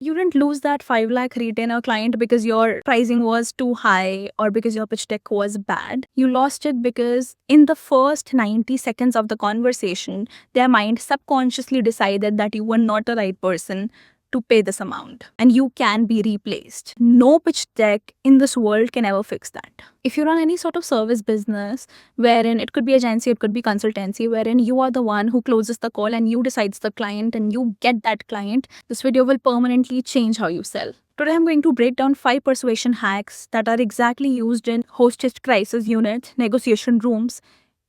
You didn't lose that 5 lakh retainer client because your pricing was too high or because your pitch deck was bad. You lost it because in the first 90 seconds of the conversation, their mind subconsciously decided that you were not the right person to pay this amount and you can be replaced. No pitch deck in this world can ever fix that. If you run any sort of service business wherein it could be agency, it could be consultancy, wherein you are the one who closes the call and you decides the client and you get that client, this video will permanently change how you sell. Today I'm going to break down 5 persuasion hacks that are exactly used in hosted crisis units, negotiation rooms,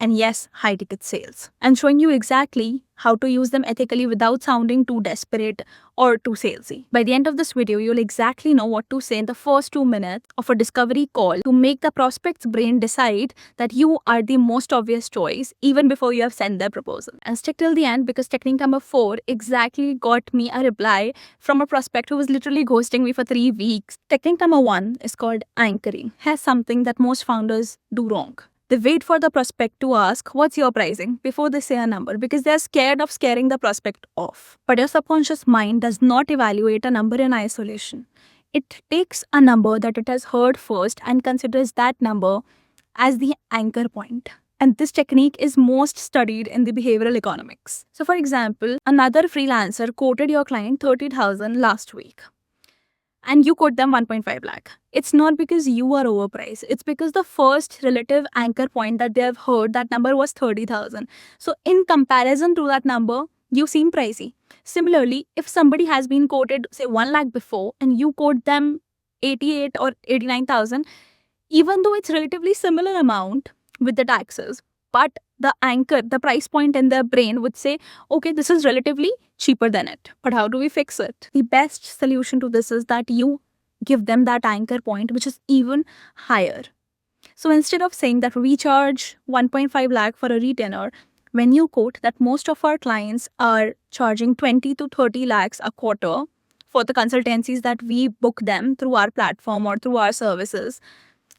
and yes, high ticket sales, and showing you exactly how to use them ethically without sounding too desperate or too salesy. By the end of this video, you'll exactly know what to say in the first 2 minutes of a discovery call to make the prospect's brain decide that you are the most obvious choice even before you have sent their proposal. And stick till the end because technique number 4 exactly got me a reply from a prospect who was literally ghosting me for 3 weeks. Technique number 1 is called anchoring. Has something that most founders do wrong. They wait for the prospect to ask, what's your pricing, before they say a number because they're scared of scaring the prospect off. But your subconscious mind does not evaluate a number in isolation. It takes a number that it has heard first and considers that number as the anchor point. And this technique is most studied in the behavioral economics. So for example, another freelancer quoted your client 30,000 last week, and you quote them 1.5 lakh. It's not because you are overpriced. It's because the first relative anchor point that they have heard, that number was 30,000. So in comparison to that number, you seem pricey. Similarly, if somebody has been quoted, say 1 lakh before, and you quote them 88 or 89,000, even though it's relatively similar amount with the taxes, but the anchor, the price point in their brain would say, okay, this is relatively cheaper than it. But how do we fix it? The best solution to this is that you give them that anchor point, which is even higher. So instead of saying that we charge 1.5 lakh for a retainer, when you quote that most of our clients are charging 20 to 30 lakhs a quarter for the consultancies that we book them through our platform or through our services,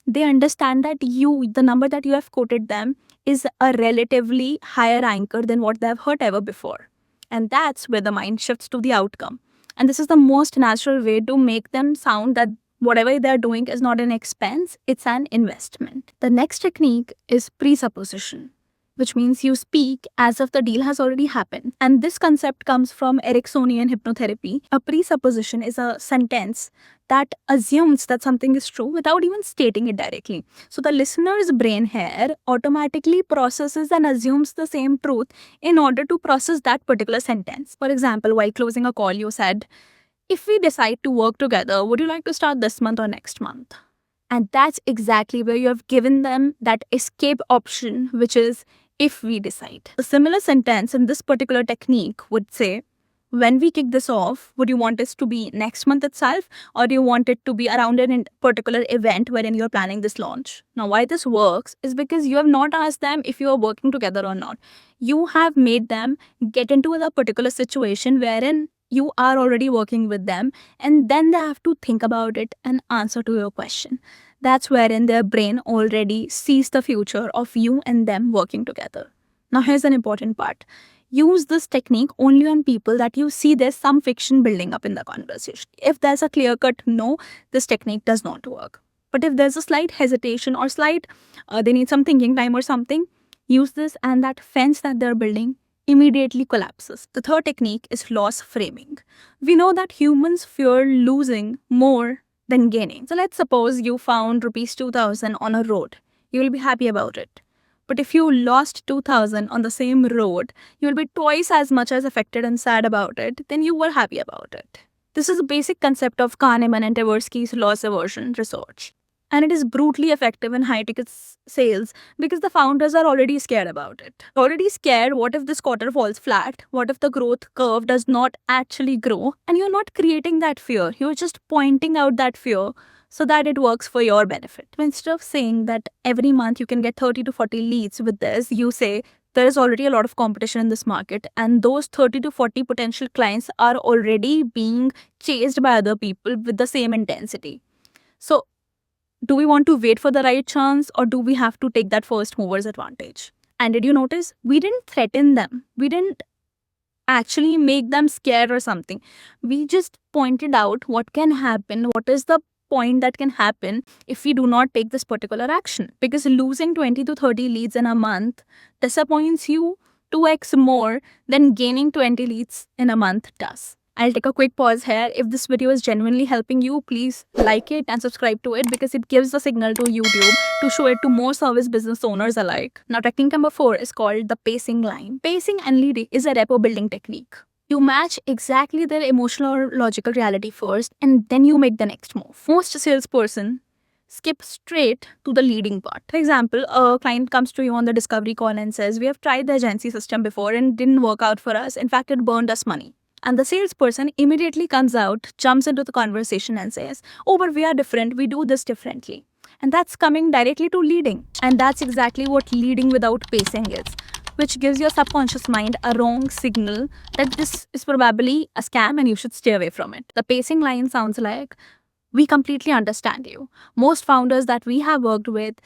they understand that the number that you have quoted them is a relatively higher anchor than what they have heard ever before. And that's where the mind shifts to the outcome. And this is the most natural way to make them sound that whatever they're doing is not an expense, it's an investment. The next technique is presupposition, which means you speak as if the deal has already happened. And this concept comes from Ericksonian hypnotherapy. A presupposition is a sentence that assumes that something is true without even stating it directly. So the listener's brain here automatically processes and assumes the same truth in order to process that particular sentence. For example, while closing a call, you said, if we decide to work together, would you like to start this month or next month? And that's exactly where you have given them that escape option, which is if we decide. A similar sentence in this particular technique would say, when we kick this off, would you want this to be next month itself, or do you want it to be around a particular event wherein you're planning this launch? Now, why this works is because you have not asked them if you are working together or not. You have made them get into a particular situation wherein you are already working with them, and then they have to think about it and answer to your question. That's wherein their brain already sees the future of you and them working together. Now, here's an important part. Use this technique only on people that you see there's some friction building up in the conversation. If there's a clear-cut no, this technique does not work. But if there's a slight hesitation or they need some thinking time or something, use this and that fence that they're building immediately collapses. The third technique is loss framing. We know that humans fear losing more than gaining. So let's suppose you found rupees 2,000 on a road. You will be happy about it. But if you lost 2,000 on the same road, you will be twice as much as affected and sad about it than you were happy about it. This is a basic concept of Kahneman and Tversky's loss aversion research. And it is brutally effective in high-ticket sales because the founders are already scared about it. Already scared, what if this quarter falls flat? What if the growth curve does not actually grow? And you're not creating that fear. You're just pointing out that fear so that it works for your benefit. Instead of saying that every month you can get 30 to 40 leads with this, you say there is already a lot of competition in this market and those 30 to 40 potential clients are already being chased by other people with the same intensity. So do we want to wait for the right chance or do we have to take that first mover's advantage? And did you notice? We didn't threaten them. We didn't actually make them scared or something. We just pointed out what can happen, what is the point that can happen if we do not take this particular action. Because losing 20 to 30 leads in a month disappoints you 2x more than gaining 20 leads in a month does. I'll take a quick pause here. If this video is genuinely helping you, please like it and subscribe to it because it gives the signal to YouTube to show it to more service business owners alike. Now, technique number 4 is called the pacing line. Pacing and leading is a rapport building technique. You match exactly their emotional or logical reality first and then you make the next move. Most salesperson skip straight to the leading part. For example, a client comes to you on the discovery call and says, "We have tried the agency system before and it didn't work out for us. In fact, it burned us money." And the salesperson immediately comes out, jumps into the conversation and says, "Oh, but we are different. We do this differently." And that's coming directly to leading. And that's exactly what leading without pacing is, which gives your subconscious mind a wrong signal that this is probably a scam and you should stay away from it. The pacing line sounds like, "We completely understand you. Most founders that we have worked with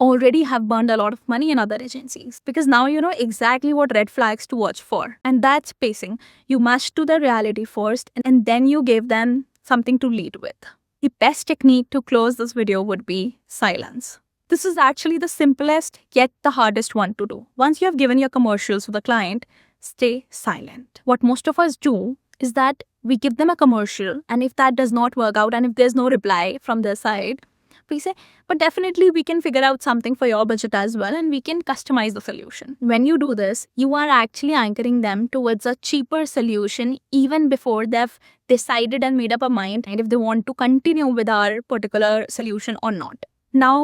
already have burned a lot of money in other agencies because now you know exactly what red flags to watch for." And that's pacing. You match to the reality first and then you give them something to lead with. The best technique to close this video would be silence. This is actually the simplest yet the hardest one to do. Once you have given your commercials to the client, stay silent. What most of us do is that we give them a commercial, and if that does not work out and if there's no reply from their side, we say, "But definitely we can figure out something for your budget as well and we can customize the solution." When you do this, you are actually anchoring them towards a cheaper solution even before they've decided and made up a mind and if they want to continue with our particular solution or not. Now,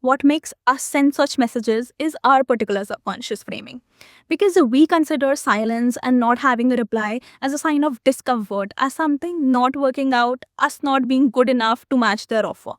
what makes us send such messages is our particular subconscious framing. Because we consider silence and not having a reply as a sign of discomfort, as something not working out, us not being good enough to match their offer.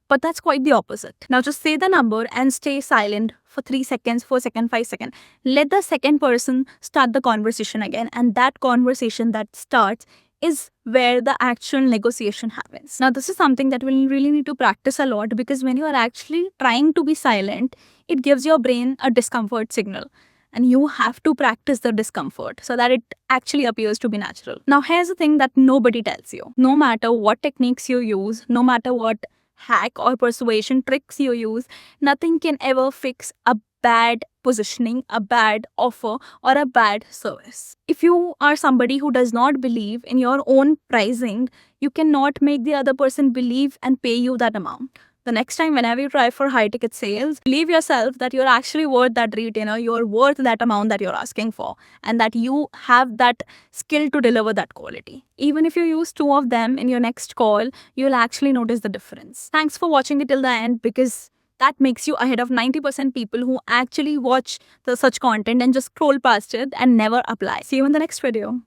But that's quite the opposite. Now just say the number and stay silent for 3 seconds, 4 seconds, 5 seconds. Let the second person start the conversation again, and that conversation that starts is where the actual negotiation happens. Now, this is something that we'll really need to practice a lot because when you are actually trying to be silent, it gives your brain a discomfort signal. And you have to practice the discomfort so that it actually appears to be natural. Now, here's the thing that nobody tells you. No matter what techniques you use, no matter what hack or persuasion tricks you use, nothing can ever fix a bad positioning, a bad offer, or a bad service. If you are somebody who does not believe in your own pricing, you cannot make the other person believe and pay you that amount. The next time, whenever you try for high ticket sales, believe yourself that you're actually worth that retainer, you're worth that amount that you're asking for, and that you have that skill to deliver that quality. Even if you use 2 of them in your next call, you'll actually notice the difference. Thanks for watching it till the end because that makes you ahead of 90% people who actually watch such content and just scroll past it and never apply. See you in the next video.